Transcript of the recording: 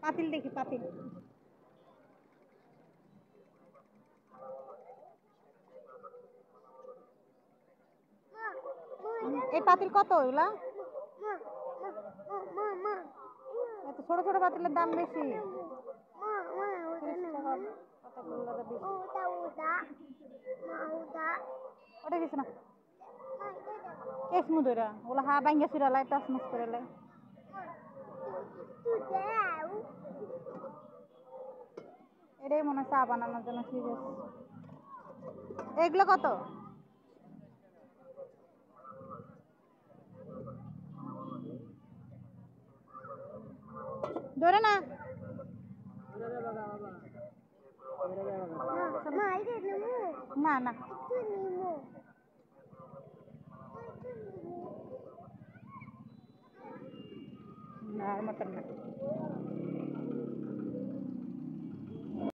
পাতিল দেখি পাতিল। এই পাতিল কত এগুলা? এত ছোট ছোট পাতিলের দাম বেশি। ওটা কিছু না কেস মুদরা ওগুলো হা ভাঙ্গা চুরালাই টসমস করে লাই। এটাই মনে হয় চা বানানোর জন্য ঠিক আছে। এগুলো কত? ধরে না না না না আর মতন না।